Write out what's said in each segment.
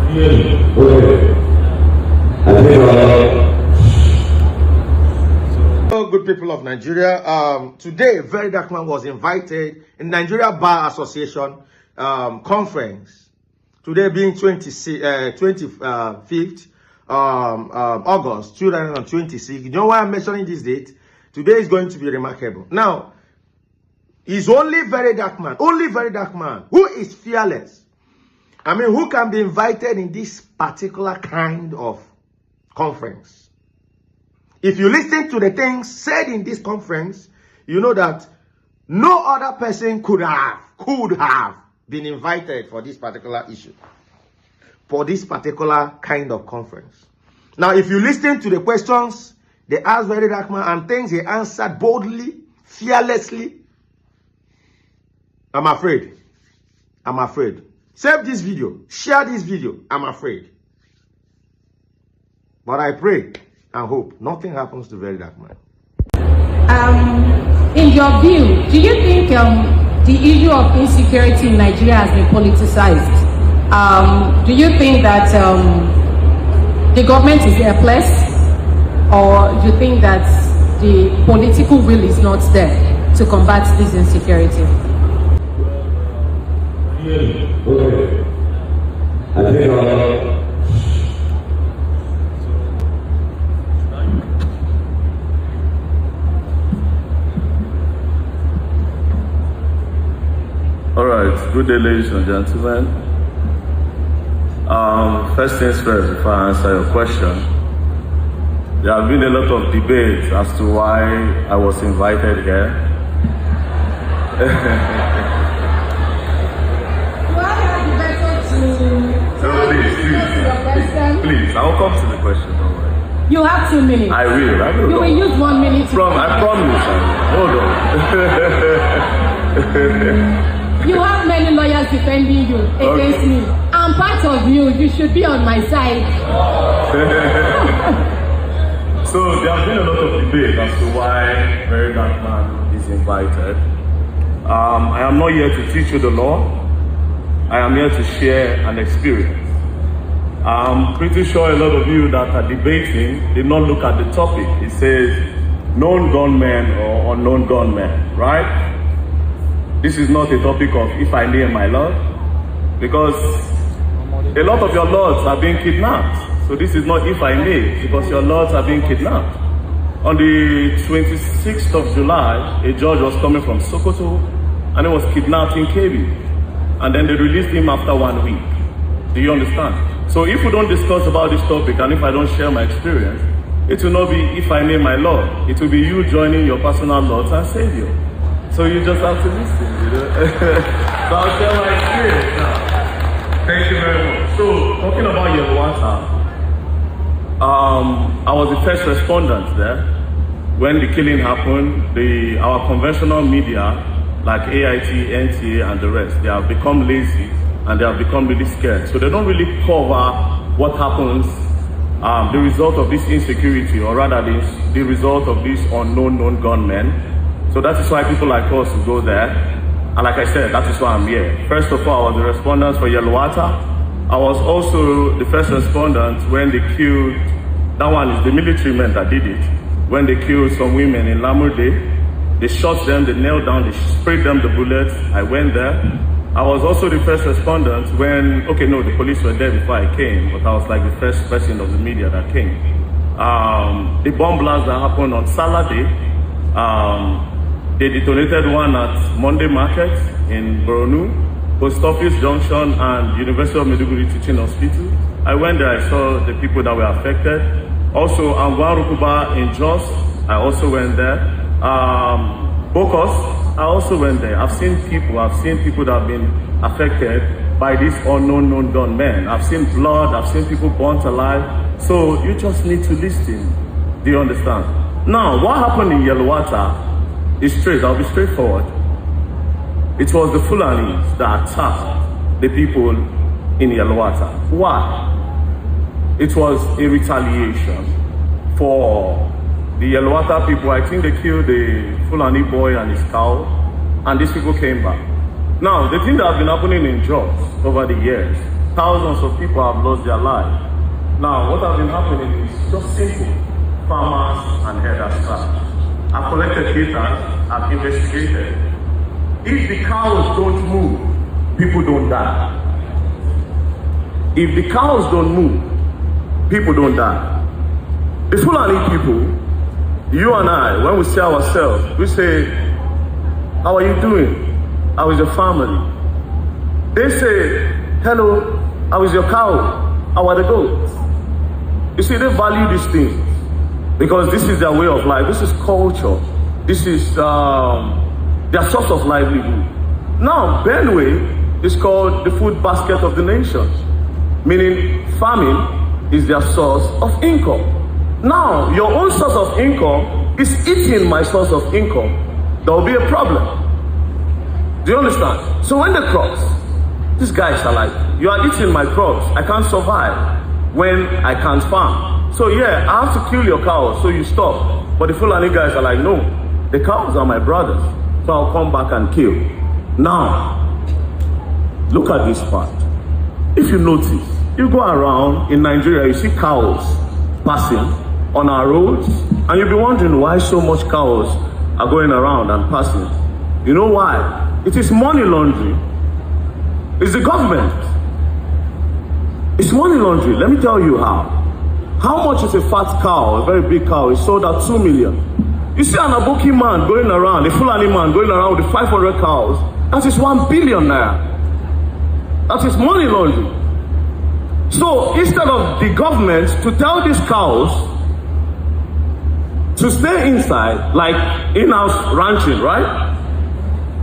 Hello, good people of Nigeria. Today, Verydarlackman was invited in Nigeria Bar Association conference. Today being 25th August 2026. You know why I'm mentioning this date? Today is going to be remarkable. Now, it's only Verydarlackman who is fearless. I mean, who can be invited in this particular kind of conference? If you listen to the things said in this conference, you know that no other person could have been invited for this particular issue, for this particular kind of conference. Now, if you listen to the questions they asked Verydarlackman and things he answered boldly, fearlessly, I'm afraid. Save this video, share this video, I'm afraid. But I pray and hope nothing happens to Verydarlackman. In your view, do you think the issue of insecurity in Nigeria has been politicized? Do you think that the government is helpless, or do you think that the political will is not there to combat this insecurity? All right, good day, ladies and gentlemen. First things first, before I answer your question, there have been a lot of debates as to why I was invited here. Please, I'll come to the question, don't worry. You have 2 minutes. I will. You will use 1 minute. I promise. Hold on. You have many lawyers defending you against me. I'm part of you. You should be on my side. So there has been a lot of debate as to why Verydarlackman is invited. I am not here to teach you the law. I am here to share an experience. I'm pretty sure a lot of you that are debating did not look at the topic. It says known gunmen or unknown gunmen, right? This is not a topic of if I name my Lord, because a lot of your lords are being kidnapped. So this is not if I name, because your lords are being kidnapped. On the 26th of July, a judge was coming from Sokoto and he was kidnapped in KB. And then they released him after 1 week. Do you understand? So if we don't discuss about this topic and if I don't share my experience, it will not be if I name my Lord. It will be you joining your personal Lord and Savior. So you just have to listen, you know. So I'll share my experience now. Thank you very much. So talking about Yelwata, I was the first respondent there. When the killing happened, our conventional media, like AIT, NTA and the rest, they have become lazy and they have become really scared. So they don't really cover what happens, the result of this insecurity, or rather the result of these known gunmen. So that is why people like us will go there. And like I said, that is why I'm here. First of all, I was the respondent for Yelwata. I was also the first respondent when they killed, that one is the military men that did it, when they killed some women in Lamurde. They shot them, they knelt down, they sprayed them the bullets. I went there. I was also the first respondent when, the police were there before I came, but I was like the first person of the media that came. The bomb blast that happened on Saturday, they detonated one at Monday Market in Boronu, Post Office Junction and University of Maiduguri Teaching Hospital. I went there, I saw the people that were affected. Also, Angwan Rukuba in Jos, I also went there. Bokos, I also went there. I've seen people that have been affected by these unknown gunmen. I've seen blood, I've seen people burnt alive. So you just need to listen. Do you understand? Now, what happened in Yelwata is straight. I'll be straightforward. It was the Fulanis that attacked the people in Yelwata. Why? It was a retaliation for the Yelwata people. I think they killed the Fulani boy and his cow, and these people came back. Now, the thing that has been happening in Jos over the years thousands of people have lost their lives. Now, what has been happening is just simple. Farmers and herders strike. I've collected data, I've investigated. If the cows don't move, people don't die. If the cows don't move, people don't die. The Fulani people, you and I, when we see ourselves, we say, how are you doing? How is your family? They say, hello, how is your cow? How are the goats? You see, they value these things because this is their way of life. This is culture. This is their source of livelihood. Now, Benue is called the food basket of the nation, meaning farming is their source of income. Now, your own source of income is eating my source of income. There will be a problem. Do you understand? So when the crops, these guys are like, you are eating my crops. I can't survive when I can't farm. So yeah, I have to kill your cows, so you stop. But the Fulani guys are like, no, the cows are my brothers. So I'll come back and kill. Now, look at this part. If you notice, you go around in Nigeria, you see cows passing on our roads, and you'll be wondering why so much cows are going around and passing. You know why? It is money laundering. It's the government. It's money laundering. Let me tell you how. How much is a fat cow, a very big cow, is sold at 2 million. You see an Aboki man going around, a Fulani man going around with 500 cows, that is 1 billion naira. That is money laundering. So instead of the government to tell these cows to stay inside, like in-house ranching, right?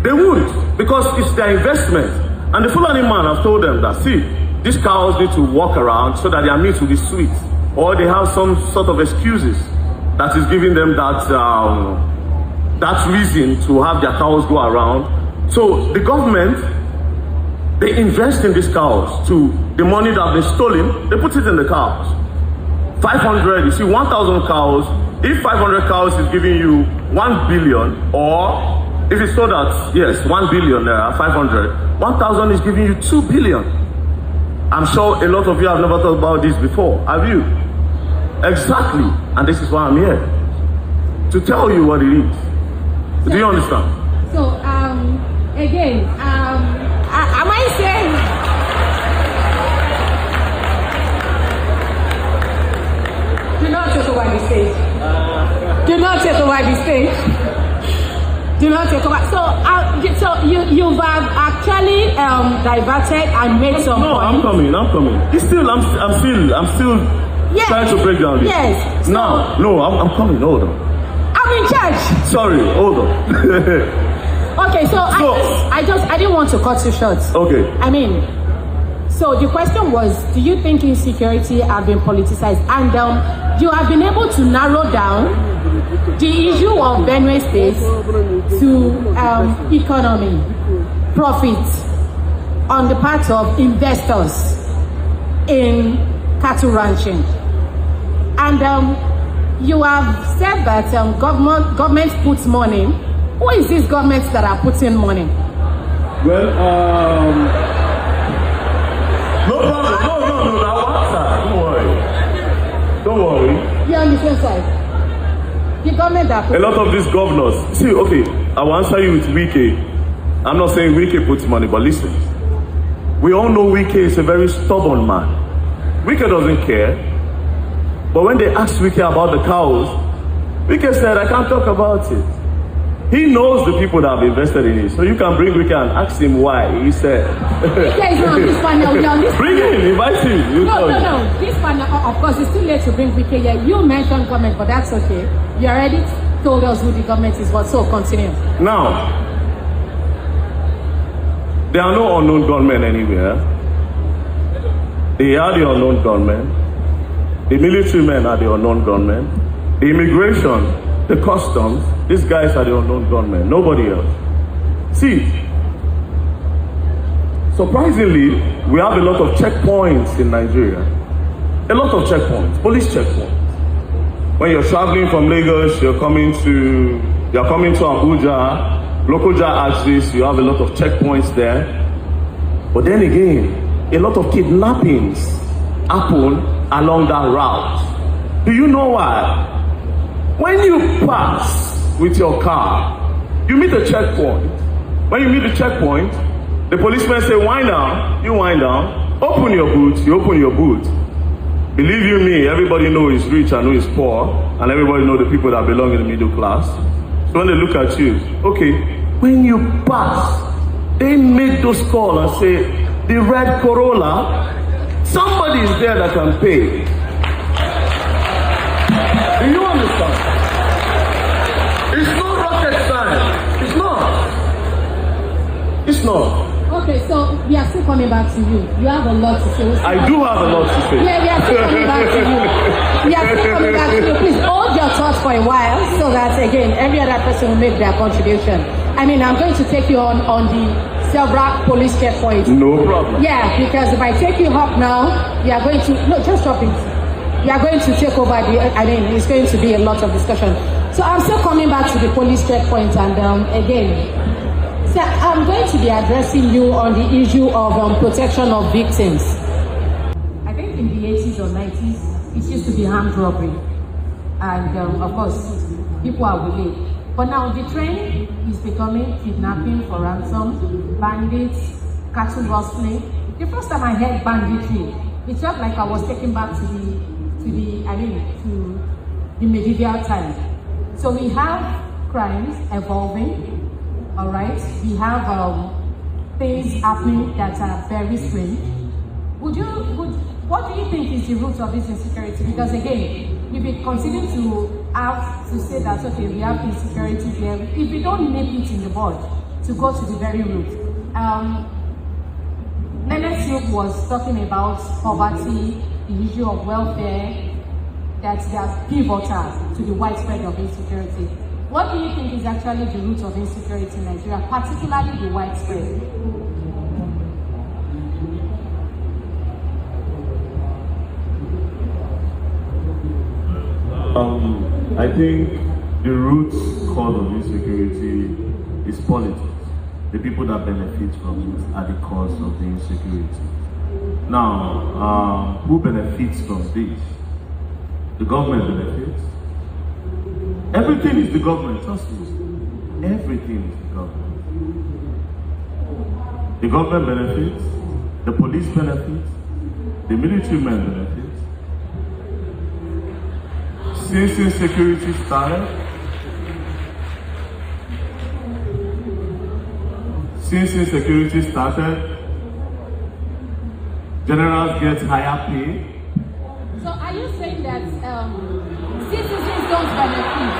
They won't, because it's their investment. And the Fulani man have told them that, see, these cows need to walk around so that their meat will be sweet. Or they have some sort of excuses that is giving them that reason to have their cows go around. So the government, they invest in these cows to the money that they've stolen, they put it in the cows. 500, you see 1,000 cows. If 500 cows is giving you 1 billion, or if it's so that, yes, 1 billion, 500, 1,000 is giving you 2 billion. I'm sure a lot of you have never thought about this before, have you? Exactly, and this is why I'm here, to tell you what it is. So, do you understand? So, again, am I saying... Do not take over the stage. Do not take over the stage. Do not take over. So you've actually diverted and made some points. I'm coming. I'm still yes. Trying to break down this. Yes. So, I'm coming. Hold on. I'm in charge. Sorry, hold on. Okay, so I didn't want to cut you short. Okay. I mean, so the question was, do you think insecurity have been politicized? And you have been able to narrow down the issue of Benue State to economy, profit on the part of investors in cattle ranching. And you have said that government puts money. Who is this government that are putting money? Well, no problem. I'll answer. Don't worry. You're on the same side. The government that a lot of these governors. See, okay, I will answer you with Wike. I'm not saying Wike puts money, but listen. We all know Wike is a very stubborn man. Wike doesn't care. But when they asked Wike about the cows, Wike said, I can't talk about it. He knows the people that have invested in it. So you can bring Wike and ask him why. He said. Wike is not on this panel. We're on this bring him, invite him. No. This panel, of course, it's too late to bring Wike here. You mentioned government, but that's okay. You already told us who the government is, but so continue. Now, there are no unknown gunmen anywhere. They are the unknown gunmen. The military men are the unknown gunmen. The immigration, the customs, these guys are the unknown gunmen. Nobody else. See, surprisingly, we have a lot of checkpoints in Nigeria. A lot of checkpoints, police checkpoints. When you're traveling from Lagos, you're coming to Abuja, Lokoja axis, you have a lot of checkpoints there. But then again, a lot of kidnappings happen along that route. Do you know why? When you pass with your car, you meet a checkpoint. When you meet the checkpoint, the policemen say, wind down, you wind down, open your boot, you open your boot. Believe you me, everybody knows who is rich and who is poor, and everybody knows the people that belong in the middle class. So when they look at you, okay, when you pass, they make those calls and say, the red Corolla, somebody is there that can pay. Do you understand? It's not rocket science. It's not. It's not. Okay, so we are still coming back to you. You have a lot to say. I do have a lot to say. Yeah, we are still coming back to you. We are still coming back to you. Please hold your thoughts for a while so that, again, every other person will make their contribution. I mean, I'm going to take you on the several police checkpoints. No problem. Yeah, because if I take you up now, we are going to, no, just stop it. We are going to take over it's going to be a lot of discussion. So I'm still coming back to the police checkpoints, and again, so I'm going to be addressing you on the issue of protection of victims. I think in the 80s or 90s, it used to be armed robbery. And of course, people are willing. But now the trend is becoming kidnapping for ransom, bandits, cattle rustling. The first time I heard banditry, it felt like I was taken back to the medieval time. So we have crimes evolving. All right, we have things happening that are very strange. What do you think is the root of this insecurity? Because again, if we continue to have to say that, okay, we have insecurity here, if we don't nip it in the bud to go to the very root. Silk was talking about poverty, the issue of welfare, that they are pivotal to the widespread of insecurity. What do you think is actually the root of insecurity in Nigeria, particularly the widespread? I think the root cause of insecurity is politics. The people that benefit from it are the cause of the insecurity. Now, who benefits from this? The government benefits. Everything is the government, trust me. Everything is the government. The government benefits, the police benefits, the military men benefits. Since insecurity started, generals get higher pay. So are you saying that citizens don't benefit?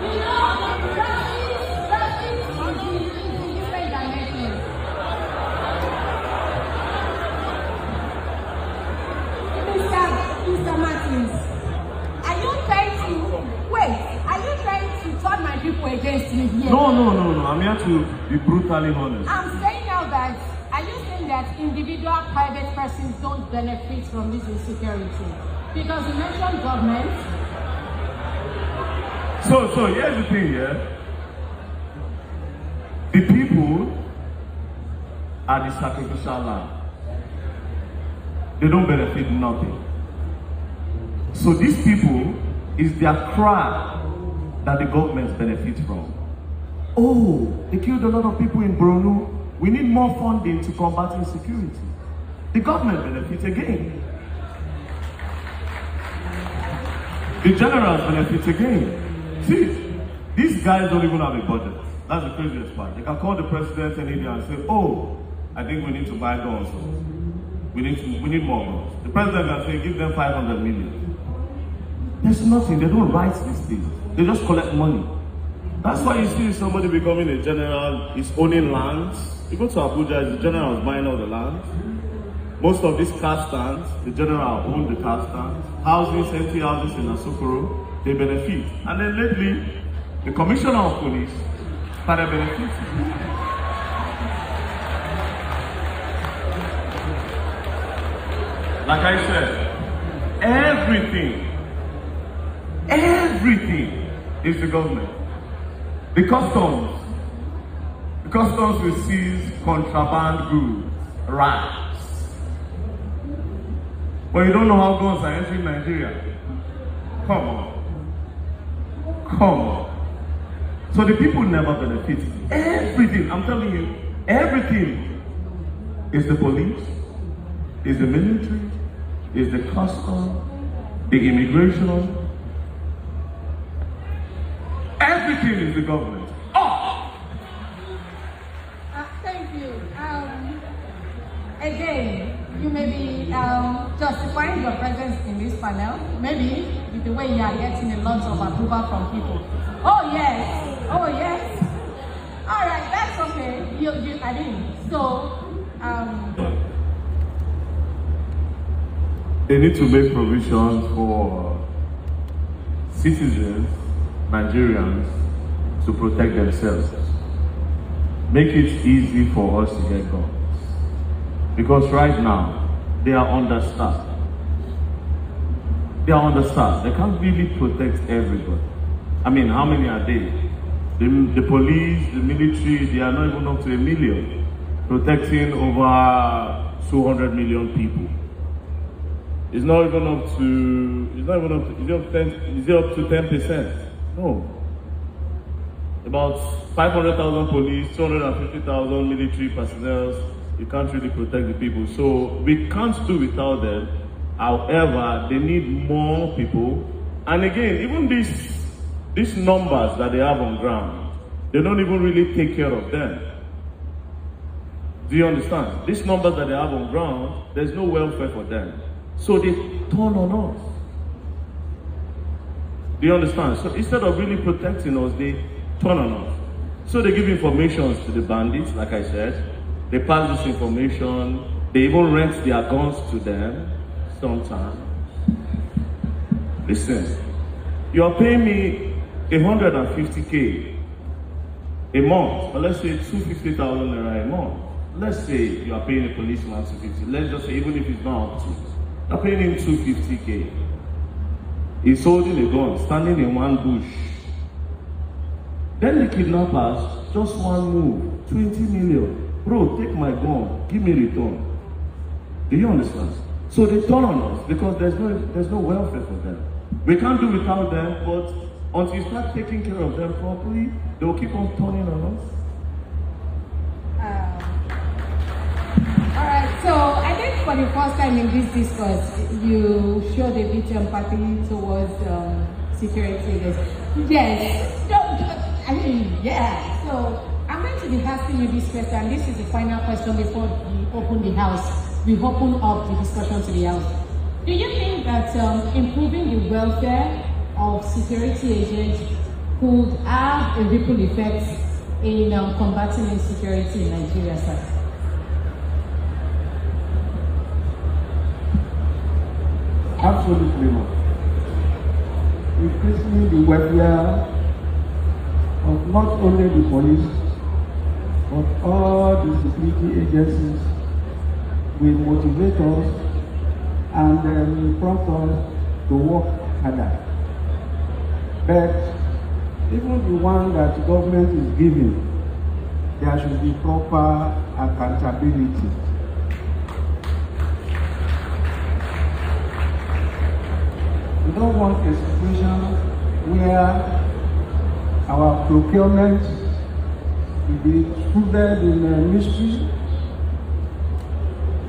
You know, that is different dimensions. Mr. Martins, are you trying to turn my people against me here? No. I'm here to be brutally honest. I'm saying now that, are you saying that individual private persons don't benefit from this insecurity? Because you mentioned government. So here's the thing, yeah? The people are the sacrificial lamb. They don't benefit nothing. So these people is their cry that the government benefits from. Oh, they killed a lot of people in Borno. We need more funding to combat insecurity. The government benefits again. The generals benefit again. See, these guys don't even have a budget. That's the craziest part. They can call the president in India and say, oh, I think we need to buy guns. We need more guns. The president can say, give them 500 million. There's nothing. They don't write these things. They just collect money. That's why you see somebody becoming a general, is owning lands. You go to Abuja, the general is buying all the land. Most of these car stands, the general owns the car stands. Houses, empty houses in Asokoro, they benefit. And then lately, the commissioner of police started benefiting. Like I said, everything is the government. The customs customs will seize contraband goods, rice. But you don't know how guns are entering Nigeria. Come on. Come on. So the people never benefit. Everything, I'm telling you, everything is the police, is the military, is the custom, the immigration. Everything is the government. Oh! Thank you. Again, you may be justifying your presence in this panel, maybe with the way you are getting a lot of approval from people. Oh yes, oh yes. All right, that's okay. I didn't. So, they need to make provisions for citizens, Nigerians, to protect themselves. Make it easy for us to get guns. Because right now, they are understaffed. They are understaffed. They can't really protect everybody. I mean, how many are they? The police, the military, they are not even up to 1 million, protecting over 200 million people. It's not even up to, is it up to 10%? No. About 500,000 police, 250,000 military personnel. You can't really protect the people. So we can't do without them. However, they need more people. And again, even these numbers that they have on ground, they don't even really take care of them. Do you understand? These numbers that they have on ground, there's no welfare for them. So they turn on us. Do you understand? So instead of really protecting us, they turn on us. So they give information to the bandits, like I said. They pass this information. They even rent their guns to them sometimes. Listen, you are paying me 150K a month, or let's say 250,000 naira a month. Let's say you are paying a policeman 250. Let's just say even if it's not up to, you are paying him 250K. He's holding a gun, standing in one bush. Then the kidnappers, just one move, 20 million. Bro, take my gun, give me return. Do you understand? So they turn on us because there's no welfare for them. We can't do without them, but until you start taking care of them properly, they will keep on turning on us. All right, so I think for the first time in this discourse, you showed a bit of empathy towards security. Yes, yeah. So I'm going to be asking you this question. This is the final question before we open the house. We open up the discussion to the house. Do you think that improving the welfare of security agents could have a ripple effect in combating insecurity in Nigeria, sir? Absolutely not. Increasing the welfare of not only the police, but all the security agencies will motivate us and prompt us to work harder. But even the one that the government is giving, there should be proper accountability. We don't want a situation where our procurement will be rooted in mystery,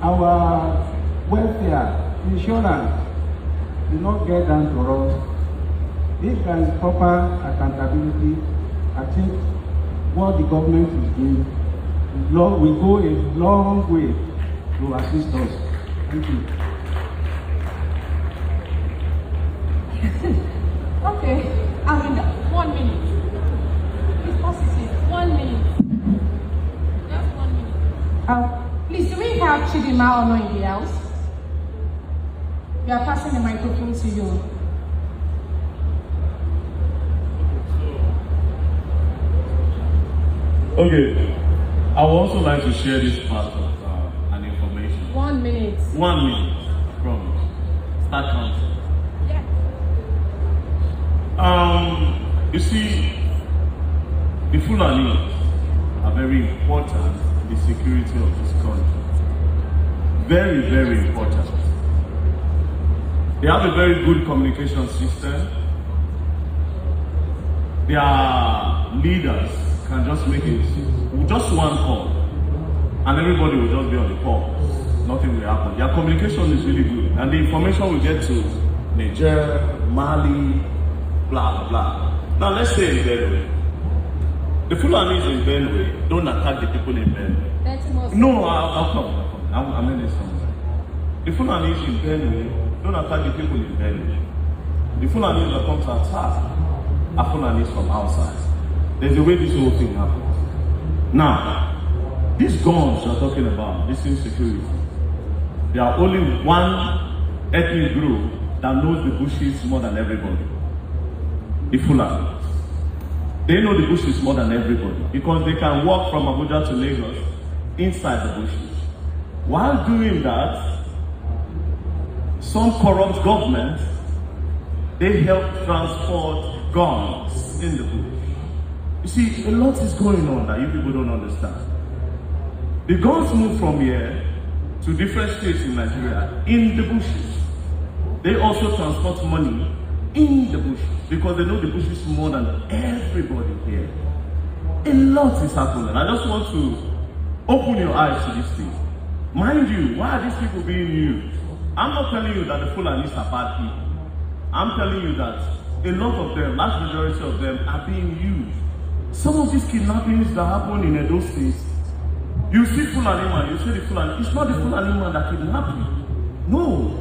our welfare, insurance will not get down to us. If there is proper accountability, I think what the government is doing will go a long way to assist us. Thank you. Okay, I mean, 1 minute. It's positive. 1 minute. Just 1 minute. Please, do we have Chidima Ono in the house? We are passing the microphone to you. Okay, I would also like to share this part of an information. 1 minute. 1 minute, I promise. Start counting. Yeah. You see, the Fulani, are very important in the security of this country. Very, very important. They have a very good communication system. Their leaders can just make it just one call, and everybody will just be on the call. Nothing will happen. Their communication is really good, and the information will get to Niger, Mali, blah, blah, blah. Now let's say in Benue. The Fulanis in Benue don't attack the people in Benue. No, I'll come. I'm in this somewhere. The Fulanis in Benue don't attack the people in Benue. The Fulanis that come to attack are Fulanis from outside. There's a way this whole thing happens. Now, these guns you're talking about, this insecurity, there are only one ethnic group that knows the bushes more than everybody. The Fulanis. They know the bushes more than everybody because they can walk from Abuja to Lagos inside the bushes. While doing that, some corrupt government, they help transport guns in the bush. You see, a lot is going on that you people don't understand. The guns move from here to different states in Nigeria in the bushes. They also transport money in the bushes because they know the bushes more than everybody here. A lot is happening. I just want to open your eyes to this thing. Mind you, why are these people being used? I'm not telling you that the Fulanis are bad people. I'm telling you that a lot of them, large majority of them, are being used. Some of these kidnappings that happen in Edo State, you see Fulani man, you see the Fulani. It's not the Fulani man that kidnapped you. No.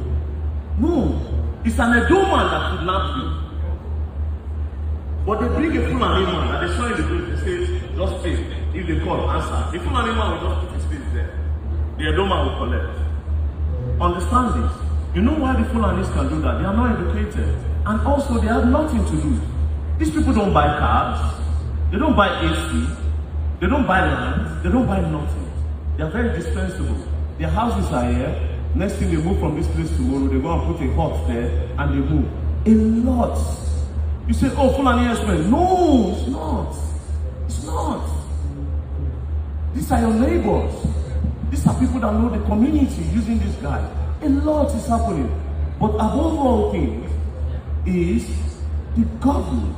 It's an Edo man that kidnapped you. But they bring a Fulani man and they show in the group, they say, just stay. If they call, answer. The Fulani man will just put his face there. The Edo man will collect. Understand this. You know why the Fulanis can do that? They are not educated. And also, they have nothing to do. These people don't buy cars. They don't buy AC. They don't buy land. They don't buy nothing. They are very dispensable. Their houses are here. Next thing they move from this place tomorrow, they go and put a hut there and they move. A lot. You say, oh, Fulani herdsmen. No, it's not. It's not. These are your neighbors. These are people that know the community using this guy. A lot is happening. But above all things is the government.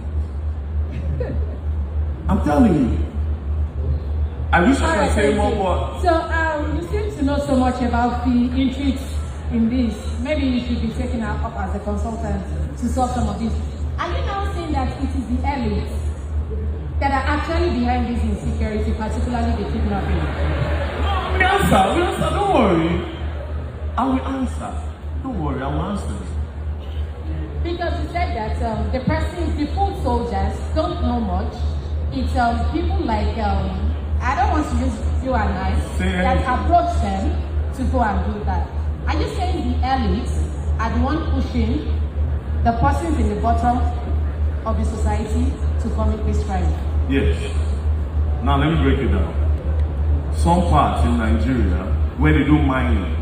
I'm telling you. I wish I could say more, but... So, you seem to know so much about the intrigues in this. Maybe you should be taken up as a consultant to solve some of this. Are you now saying that it is the elites that are actually behind this insecurity, particularly the kidnapping? We answer, don't worry. I will answer. Don't worry, I will answer. Because you said that the foot soldiers don't know much. It's people like, I don't want to use you and I, that approach them to go and do that. Are you saying the elites are the one pushing the persons in the bottom of the society to commit this crime? Yes. Now let me break it down. Some parts in Nigeria where they do mining,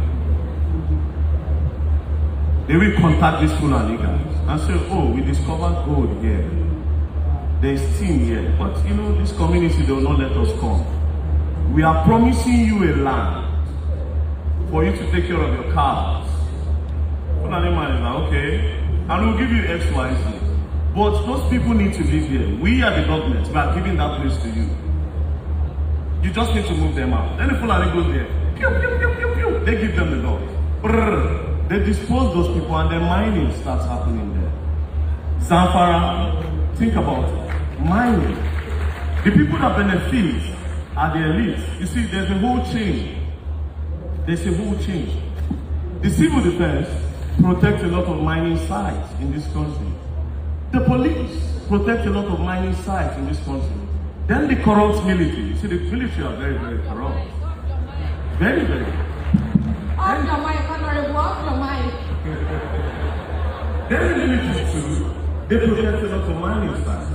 they will contact these Fulani guys and say, oh, we discovered gold here. There's tin here, but you know, this community, they will not let us come. We are promising you a land for you to take care of your cows. Fulani man is like, okay, and we'll give you X, Y, Z. But those people need to live here. We are the government, we are giving that place to you. You just need to move them out. Then the Fulani goes there, pew, pew, pew, pew, pew. They give them the dog. Brrr. They dispose those people and then mining starts happening there. Zamfara, think about it. Mining. The people that benefit are the elites. You see, there's a whole chain. There's a whole chain. The civil defense protects a lot of mining sites in this country. The police protect a lot of mining sites in this country. Then the corrupt military. You see, the military are very, very corrupt. Very, very. Off your mic, Honorable, off your mic. Then the military too, they protect a lot of mining sites.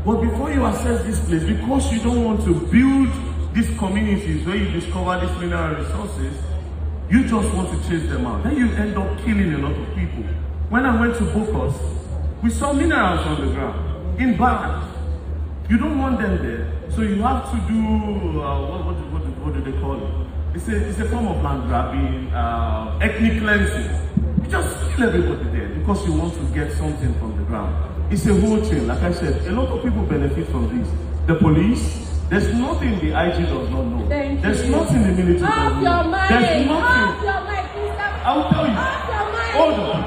But before you assess this place, because you don't want to build these communities where you discover these mineral resources, you just want to chase them out. Then you end up killing a lot of people. When I went to Bokos, we saw minerals on the ground, in bags. You don't want them there, so you have to do what do they call it? It's a form of land grabbing, ethnic cleansing. You just kill everybody there because you want to get something from the ground. It's a whole chain. Like I said, a lot of people benefit from this. The police, there's nothing the IG does not know. There's nothing the military does not know. There's nothing. I will tell you. Hold on.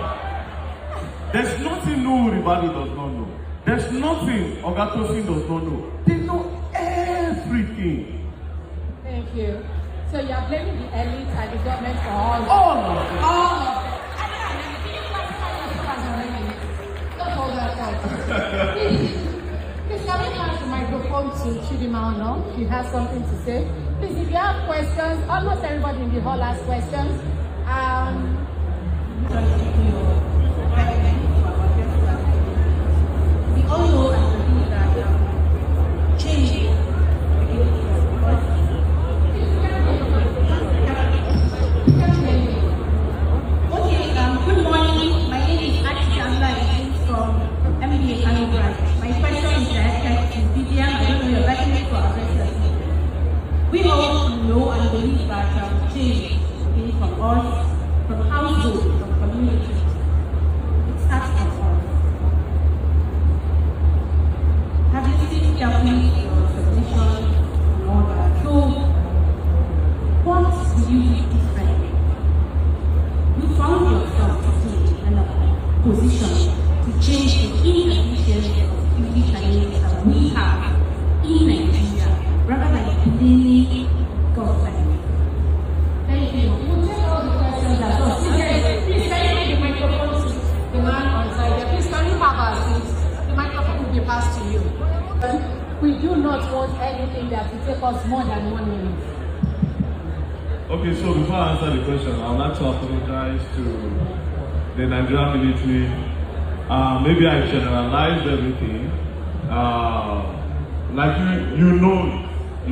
There's nothing no Ribadu does not know. There's nothing Ogatosin does not know. They know everything. Thank you. So you are blaming the elite and the government for all of it. Please, can we pass the microphone to Chidima Ono? She has something to say. Please, if you have questions, almost everybody in the hall has questions. We all know and believe that change. Okay, good morning. My name is Akitamba from MBA Kano branch. My question is directed to Vivian. I don't know your readiness to address that. We all know and believe that change is from us, from household, from community. It starts from us. Have you seen carefully your submission and all that? So, what do you do differently? You found yourself today in a position to change the inefficiency of security challenges that we have in Nigeria, rather than blaming government. Thank you. We'll take all the questions as well. Please, can you make the microphone to the man on side there? Please, can you have our seats? The microphone will be passed to you. We do not want anything that will take us more than 1 minute. Okay, so before I answer the question, I would like to apologize to the Nigerian military. Maybe I generalized everything. Like you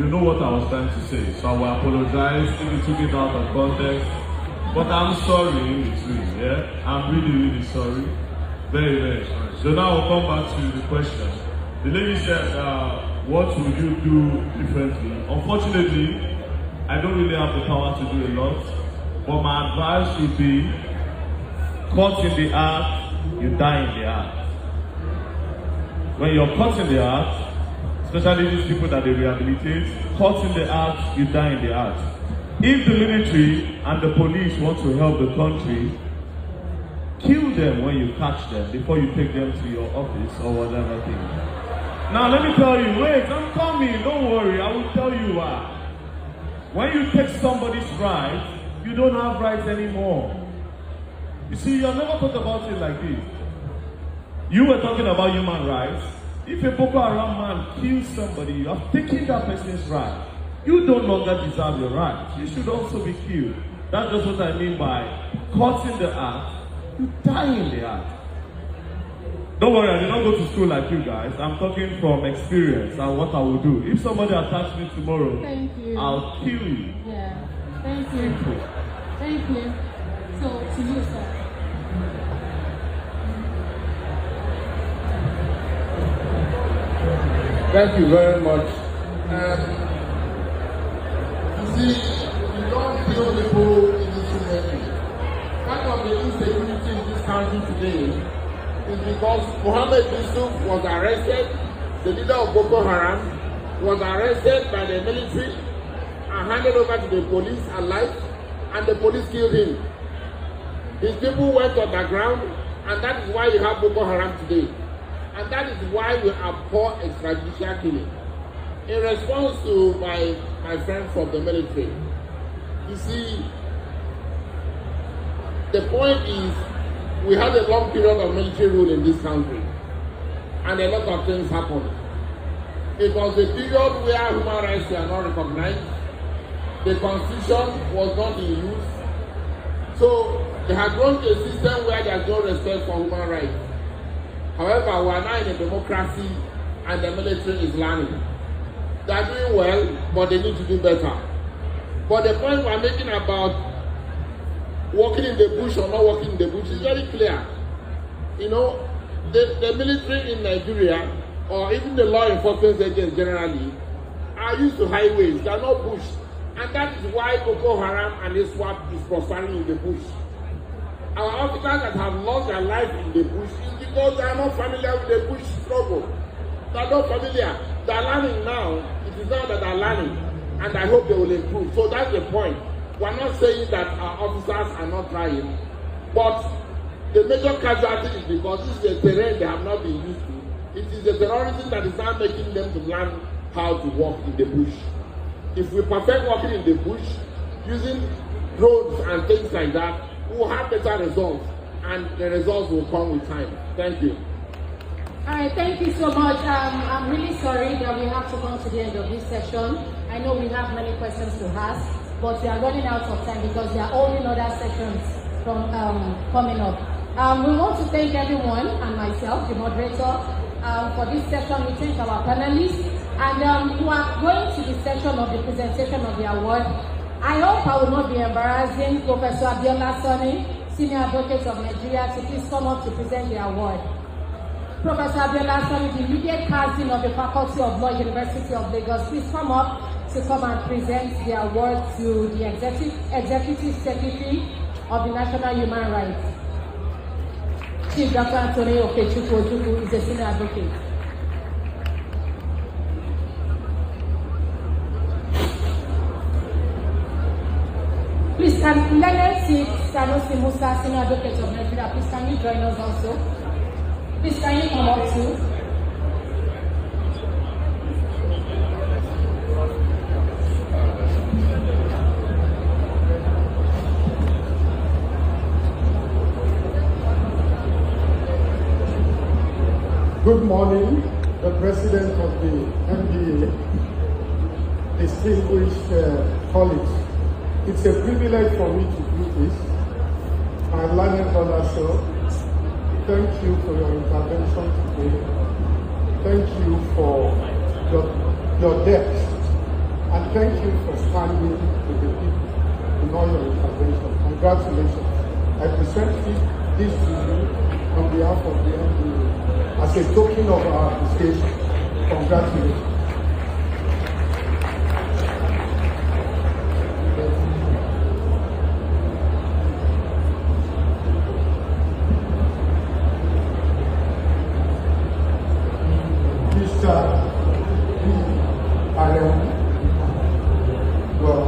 know what I was trying to say. So I will apologize if you took it out of context. But I'm sorry in between, yeah? I'm really, really sorry. Very, very sorry. So now I'll come back to the question. The lady said, what would you do differently? Unfortunately, I don't really have the power to do a lot. But my advice would be, caught in the act, you die in the act. When you're caught in the act, especially these people that they rehabilitate, caught in the act, you die in the act. If the military and the police want to help the country, kill them when you catch them before you take them to your office or whatever thing. Now let me tell you, wait, I'm coming, don't worry, I will tell you why. When you take somebody's right, you don't have rights anymore. You see, you've never thought about it like this. You were talking about human rights. If a Boko Haram man kills somebody, you have taken that person's right. You no longer deserve your rights. You should also be killed. That's just what I mean by caught in the act, you die in the act. Don't worry, I did not go to school like you guys. I'm talking from experience and what I will do. If somebody attacks me tomorrow, I'll kill you. Yeah, thank you. Thank you. So, to you, sir. Thank you very much. You see, you don't kill people innocently. Part of the insecurity in this country today is because Mohammed Yusuf was arrested, the leader of Boko Haram, was arrested by the military and handed over to the police alive, and the police killed him. His people went underground, and that is why you have Boko Haram today. And that is why we abhor extrajudicial killing. In response to my friend from the military, you see, the point is, we had a long period of military rule in this country, and a lot of things happened. It was a period where human rights were not recognized, the constitution was not in use, so they had grown to a system where there is no respect for human rights. However, we are now in a democracy, and the military is learning. They are doing well, but they need to do better. But the point we are making about walking in the bush or not walking in the bush is very clear. You know, the military in Nigeria or even the law enforcement agents generally, are used to highways, they are not bush. And that is why Boko Haram and ISWAP is prospering in the bush. Our officers that have lost their life in the bush is because they are not familiar with the bush struggle. They are not familiar. They are learning now. It is now that they are learning. And I hope they will improve. So that's the point. We are not saying that our officers are not trying. But the major casualty is because this is a terrain they have not been used to. It is the terrorism that is now making them to learn how to walk in the bush. If we perfect walking in the bush, using drones and things like that, we will have better results, and the results will come with time. Thank you. All right, thank you so much. I'm really sorry that we have to come to the end of this session. I know we have many questions to ask, but we are running out of time because there are only other sessions from coming up. We want to thank everyone and myself, the moderator, for this session. We thank our panelists, and we are going to the session of the presentation of the award. I hope I will not be embarrassing Professor Verydarlackman, Senior Advocate of Nigeria, to please come up to present the award. Professor Verydarlackman, the immediate casting of the Faculty of Law, University of Lagos, please come up and present the award to the Executive Secretary of the National Human Rights. Chief Dr. Anthony Okechukwu is a Senior Advocate. Please, Leonard C. Sanusi Musa, Senior Advocate of Nigeria, please can you join us also? Please can you come up too? Good morning, the President of the NBA, distinguished colleagues. It's a privilege for me to do this. My learned brother, sir, thank you for your intervention today. Thank you for your depth. And thank you for standing with the people in all your intervention. Congratulations. I present this to you on behalf of the NBA as a token of our appreciation. Congratulations. Well,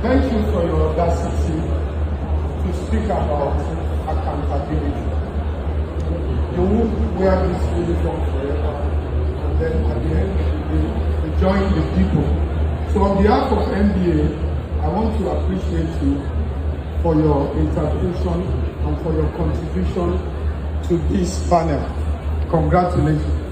thank you for your audacity to speak about accountability. You won't wear this uniform forever, and then at the end of the day, you join the people. So on behalf of NBA, I want to appreciate you for your interpretation and for your contribution to this panel. Congratulations.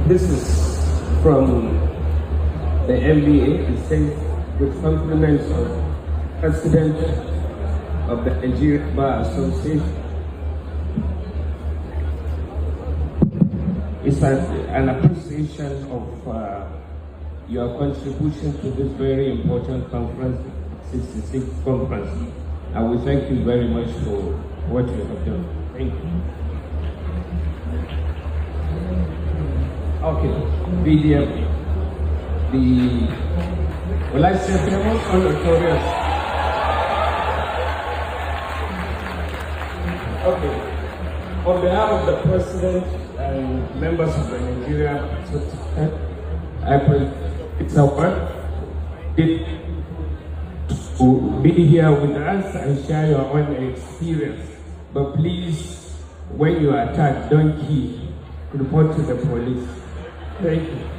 This is from the NBA. It says, with compliments of President of the Nigerian Bar Association. It's an appreciation of your contribution to this very important conference, 66th conference. And we thank you very much for what you have done. Thank you. Okay, will I say famous or notorious? Okay, on behalf of the President and members of the Nigeria, I present it's our to be here with us and share your own experience. But please, when you are attacked, don't kill. Report to the police. Thank you.